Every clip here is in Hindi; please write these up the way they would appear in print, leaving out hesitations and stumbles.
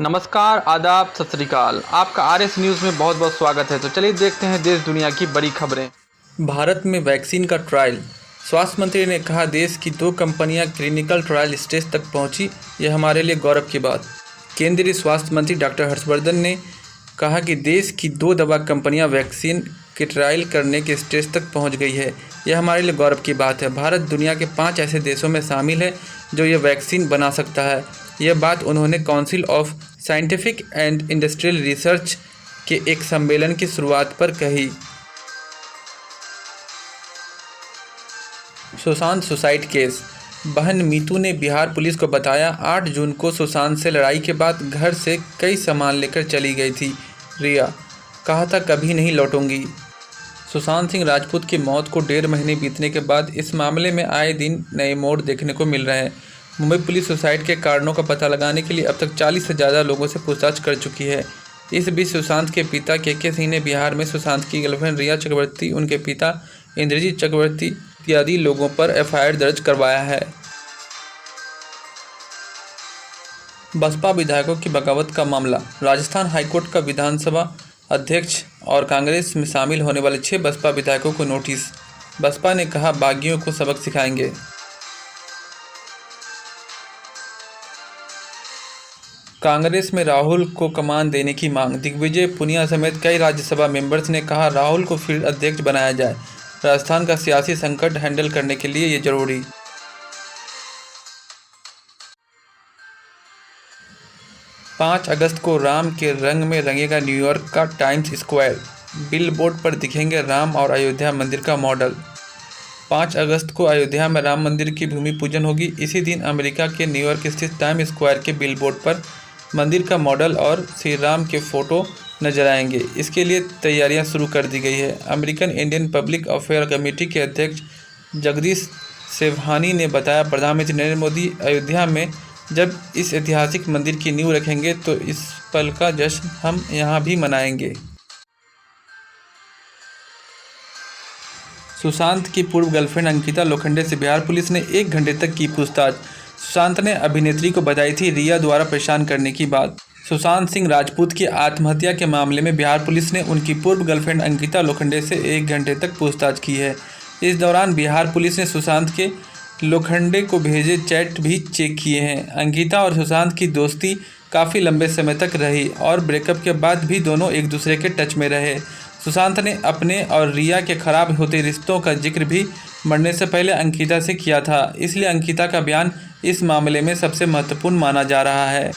नमस्कार, आदाब, सत श्री अकाल। आपका आरएस न्यूज़ में बहुत बहुत स्वागत है। तो चलिए देखते हैं देश दुनिया की बड़ी खबरें। भारत में वैक्सीन का ट्रायल। स्वास्थ्य मंत्री ने कहा, देश की 2 कंपनियां क्लिनिकल ट्रायल स्टेज तक पहुंची, यह हमारे लिए गौरव की बात। केंद्रीय स्वास्थ्य मंत्री डॉक्टर हर्षवर्धन ने कहा कि देश की 2 दवा कंपनियां वैक्सीन के ट्रायल करने के स्टेज तक पहुंच गई है, यह हमारे लिए गौरव की बात है। भारत दुनिया के 5 ऐसे देशों में शामिल है जो यह वैक्सीन बना सकता है। यह बात उन्होंने council of scientific and industrial research के एक सम्मेलन की शुरुआत पर कही। Sushant suicide case. बहन मीतू ने बिहार पुलिस को बताया, 8 जून को सुशांत से लड़ाई के बाद घर से कई सामान लेकर चली गई थी रिया। कहा था कभी नहीं लौटूंगी। सुशांत सिंह राजपूत की मौत को 1.5 महीने बीतने के बाद इस मामले में आए दिन नए मोड़ देखने को मिल रहे हैं। मुंबई पुलिस सुसाइड के कारणों का पता लगाने के लिए अब तक 40 से ज़्यादा लोगों से पूछताछ कर चुकी है। इस बीच सुशांत के पिता के सिंह ने बिहार में सुशांत की गर्लफ्रेंड रिया चक्रवर्ती, उनके पिता इंद्रजीत चक्रवर्ती इत्यादि लोगों पर एफआईआर दर्ज करवाया है। बसपा विधायकों की बगावत का मामला। राजस्थान हाईकोर्ट का विधानसभा अध्यक्ष और कांग्रेस में शामिल होने वाले 6 बसपा विधायकों को नोटिस। बसपा ने कहा, बागियों को सबक सिखाएंगे। कांग्रेस में राहुल को कमान देने की मांग। दिग्विजय पुनिया समेत कई राज्यसभा मेंबर्स ने कहा, राहुल को फिर अध्यक्ष बनाया जाए। राजस्थान का सियासी संकट हैंडल करने के लिए ये जरूरी। पाँच अगस्त को राम के रंग में रंगेगा न्यूयॉर्क का टाइम्स स्क्वायर। बिल बोर्ड पर दिखेंगे राम और अयोध्या मंदिर का मॉडल। 5 अगस्त को अयोध्या में राम मंदिर की भूमि पूजन होगी। इसी दिन अमेरिका के न्यूयॉर्क स्थित टाइम्स स्क्वायर के बिल बोर्ड पर मंदिर का मॉडल और श्री राम के फोटो नजर आएंगे। इसके लिए तैयारियां शुरू कर दी गई है। American Indian public affair committee के अध्यक्ष जगदीश सेवहानी ने बताया, प्रधानमंत्री नरेंद्र मोदी अयोध्या में जब इस ऐतिहासिक मंदिर की नींव रखेंगे तो इस पल का जश्न हम यहाँ भी मनाएंगे। सुशांत की पूर्व गर्लफ्रेंड अंकिता लोखंडे से बिहार पुलिस ने 1 घंटे तक की पूछताछ। सुशांत ने अभिनेत्री को बताई थी रिया द्वारा परेशान करने की बात। सुशांत सिंह राजपूत की आत्महत्या के मामले में बिहार पुलिस ने उनकी पूर्व गर्लफ्रेंड अंकिता लोखंडे से 1 घंटे तक पूछताछ की है। इस दौरान बिहार पुलिस ने सुशांत के लोखंडे को भेजे चैट भी चेक किए हैं। अंकिता और सुशांत की दोस्ती काफ़ी लंबे समय तक रही और ब्रेकअप के बाद भी दोनों एक दूसरे के टच में रहे। सुशांत ने अपने और रिया के खराब होते रिश्तों का जिक्र भी मरने से पहले अंकिता से किया था, इसलिए अंकिता का बयान इस मामले में सबसे महत्वपूर्ण माना जा रहा है।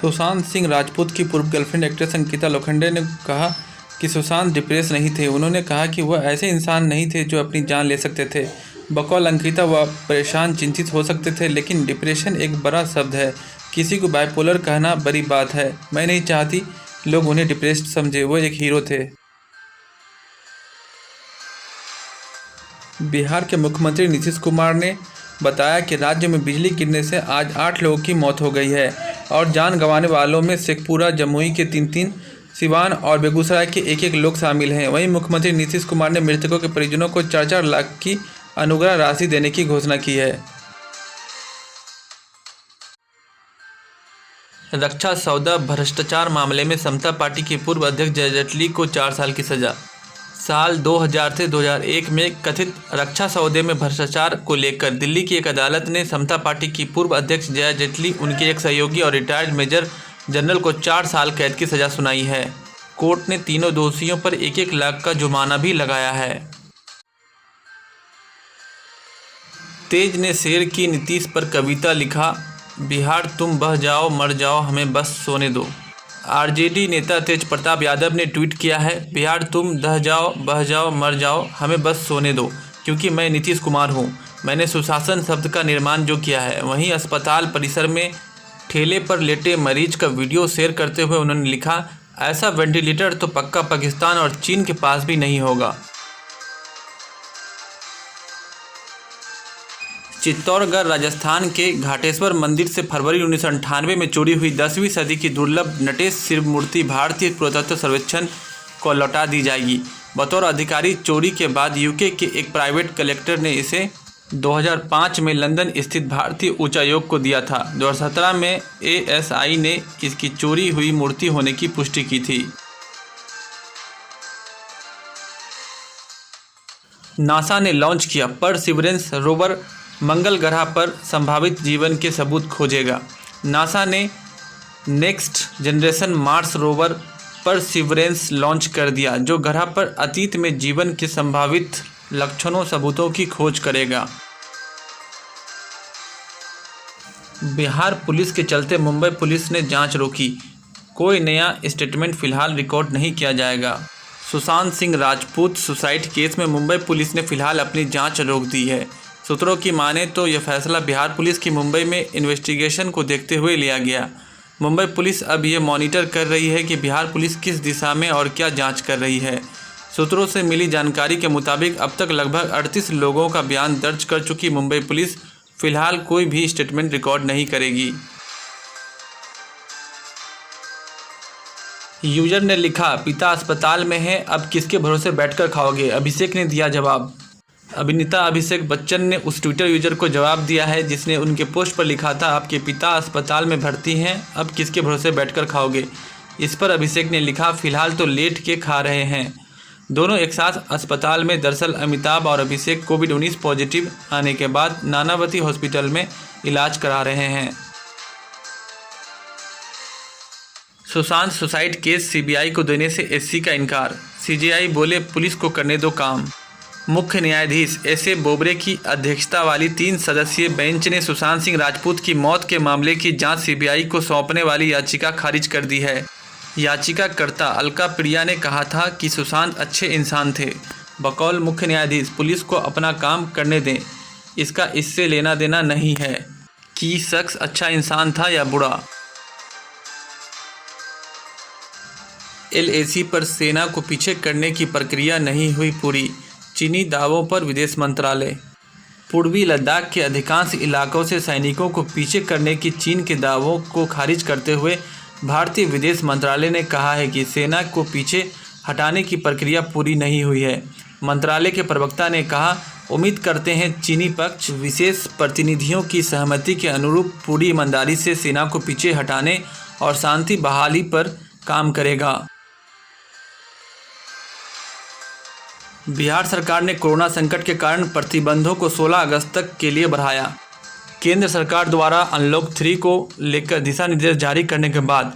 सुशांत सिंह राजपूत की पूर्व गर्लफ्रेंड एक्ट्रेस अंकिता लोखंडे ने कहा कि सुशांत डिप्रेस नहीं थे। उन्होंने कहा कि वह ऐसे इंसान नहीं थे जो अपनी जान ले सकते थे। बकौल अंकिता वह परेशान चिंतित हो सकते थे, लेकिन डिप्रेशन एक बड़ा शब्द है। किसी को बाइपोलर कहना बड़ी बात है। मैं नहीं चाहती लोग उन्हें डिप्रेस्ड समझे, वो एक हीरो थे। बिहार के मुख्यमंत्री नीतीश कुमार ने बताया कि राज्य में बिजली गिरने से आज 8 लोगों की मौत हो गई है और जान गंवाने वालों में शेखपुरा, जमुई के 3-3, सिवान और बेगूसराय के 1-1 लोग शामिल हैं। वहीं मुख्यमंत्री नीतीश कुमार ने मृतकों के परिजनों को 4-4 लाख की अनुग्रह राशि देने की घोषणा की है। रक्षा सौदा भ्रष्टाचार मामले में समता पार्टी के पूर्व अध्यक्ष जय जेटली को 4 साल की सजा। साल 2000 से 2001 में कथित रक्षा सौदे में भ्रष्टाचार को लेकर दिल्ली की एक अदालत ने समता पार्टी की पूर्व अध्यक्ष जया जेटली, उनके एक सहयोगी और रिटायर्ड मेजर जनरल को 4 साल कैद की सजा सुनाई है। कोर्ट ने तीनों दोषियों पर 1-1 लाख का जुर्माना भी लगाया है। तेज ने शेर की नीतीश पर कविता लिखा, बिहार तुम बह जाओ मर जाओ हमें बस सोने दो। आरजेडी नेता तेज प्रताप यादव ने ट्वीट किया है, बिहार तुम दह जाओ बह जाओ मर जाओ हमें बस सोने दो, क्योंकि मैं नीतीश कुमार हूँ। मैंने सुशासन शब्द का निर्माण जो किया है। वहीं अस्पताल परिसर में ठेले पर लेटे मरीज का वीडियो शेयर करते हुए उन्होंने लिखा, ऐसा वेंटिलेटर तो पक्का पाकिस्तान और चीन के पास भी नहीं होगा। चित्तौड़गढ़ राजस्थान के घाटेश्वर मंदिर से फरवरी 1998 में चोरी हुई 10वीं सदी की दुर्लभ नटेश शिव मूर्ति भारतीय पुरातत्व सर्वेक्षण को लौटा दी जाएगी। बतौर अधिकारी चोरी के बाद यूके के एक प्राइवेट कलेक्टर ने इसे 2005 में लंदन स्थित भारतीय उच्चायोग को दिया था। 2017 में ASI ने इसकी चोरी हुई मूर्ति होने की पुष्टि की थी। नासा ने लॉन्च किया परसिवरेंस रोवर, मंगल ग्रह पर संभावित जीवन के सबूत खोजेगा। नासा ने next generation Mars rover perseverance launch कर दिया, जो ग्रह पर अतीत में जीवन के संभावित लक्षणों सबूतों की खोज करेगा। बिहार पुलिस के चलते मुंबई पुलिस ने जांच रोकी, कोई नया स्टेटमेंट फिलहाल रिकॉर्ड नहीं किया जाएगा। सुशांत सिंह राजपूत सुसाइड केस में मुंबई पुलिस ने फिलहाल अपनी जांच रोक दी है। सूत्रों की माने तो यह फैसला बिहार पुलिस की मुंबई में इन्वेस्टिगेशन को देखते हुए लिया गया। मुंबई पुलिस अब ये मॉनिटर कर रही है कि बिहार पुलिस किस दिशा में और क्या जांच कर रही है। सूत्रों से मिली जानकारी के मुताबिक अब तक लगभग 38 लोगों का बयान दर्ज कर चुकी मुंबई पुलिस फिलहाल कोई भी स्टेटमेंट रिकॉर्ड नहीं करेगी। यूजर ने लिखा, पिता अस्पताल में हैं, अब किसके भरोसे बैठकर खाओगे। अभिषेक ने दिया जवाब। अभिनेता अभिषेक बच्चन ने उस ट्विटर यूजर को जवाब दिया है जिसने उनके पोस्ट पर लिखा था, आपके पिता अस्पताल में भर्ती हैं, अब किसके भरोसे बैठकर खाओगे। इस पर अभिषेक ने लिखा, फिलहाल तो लेट के खा रहे हैं। दोनों एक साथ अस्पताल में। दरअसल अमिताभ और अभिषेक कोविड-19 पॉजिटिव आने के बाद नानावती हॉस्पिटल में इलाज करा रहे हैं। सुशांत सुसाइड केस सीबीआई को देने से एससी का इनकार। सीजेआई बोले, पुलिस को करने दो काम। मुख्य न्यायाधीश एस.ए. बोबड़े की अध्यक्षता वाली 3 सदस्यीय बेंच ने सुशांत सिंह राजपूत की मौत के मामले की जांच सीबीआई को सौंपने वाली याचिका खारिज कर दी है। याचिकाकर्ता अलका प्रिया ने कहा था कि सुशांत अच्छे इंसान थे। बकौल मुख्य न्यायाधीश, पुलिस को अपना काम करने दें, इसका इससे लेना देना नहीं है कि शख्स अच्छा इंसान था या बुरा। LAC पर सेना को पीछे करने की प्रक्रिया नहीं हुई पूरी, चीनी दावों पर विदेश मंत्रालय। पूर्वी लद्दाख के अधिकांश इलाकों से सैनिकों को पीछे करने की चीन के दावों को खारिज करते हुए भारतीय विदेश मंत्रालय ने कहा है कि सेना को पीछे हटाने की प्रक्रिया पूरी नहीं हुई है। मंत्रालय के प्रवक्ता ने कहा, उम्मीद करते हैं चीनी पक्ष विशेष प्रतिनिधियों की सहमति के अनुरूप पूरी ईमानदारी से सेना को पीछे हटाने और शांति बहाली पर काम करेगा। बिहार सरकार ने कोरोना संकट के कारण प्रतिबंधों को 16 अगस्त तक के लिए बढ़ाया। केंद्र सरकार द्वारा अनलॉक 3 को लेकर दिशा निर्देश जारी करने के बाद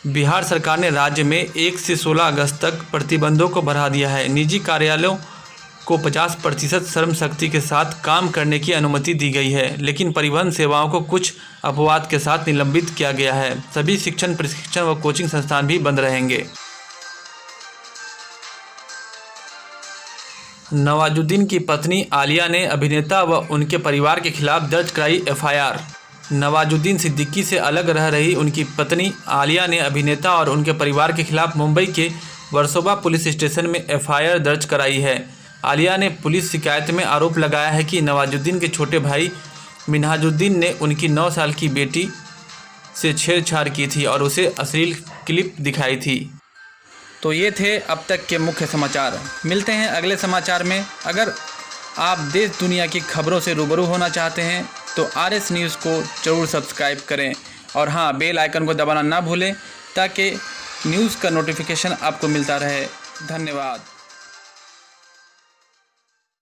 बिहार सरकार ने राज्य में 1 से 16 अगस्त तक प्रतिबंधों को बढ़ा दिया है। निजी कार्यालयों को 50% श्रम शक्ति के साथ काम करने की अनुमति दी गई है, लेकिन परिवहन सेवाओं को कुछ अपवाद के साथ निलंबित किया गया है। सभी शिक्षण, प्रशिक्षण व कोचिंग संस्थान भी बंद रहेंगे। नवाजुद्दीन की पत्नी आलिया ने अभिनेता व उनके परिवार के खिलाफ दर्ज कराई FIR। नवाजुद्दीन सिद्दीकी से अलग रह रही उनकी पत्नी आलिया ने अभिनेता और उनके परिवार के खिलाफ मुंबई के वर्सोवा पुलिस स्टेशन में FIR दर्ज कराई है। आलिया ने पुलिस शिकायत में आरोप लगाया है कि नवाजुद्दीन के छोटे भाई मिन्हाजुद्दीन ने उनकी 9 साल की बेटी से छेड़छाड़ की थी और उसे अश्लील क्लिप दिखाई थी। तो ये थे अब तक के मुख्य समाचार। मिलते हैं अगले समाचार में। अगर आप देश दुनिया की खबरों से रूबरू होना चाहते हैं तो RS न्यूज़ को ज़रूर सब्सक्राइब करें और हाँ, बेल आइकन को दबाना ना भूलें ताकि न्यूज़ का नोटिफिकेशन आपको मिलता रहे। धन्यवाद।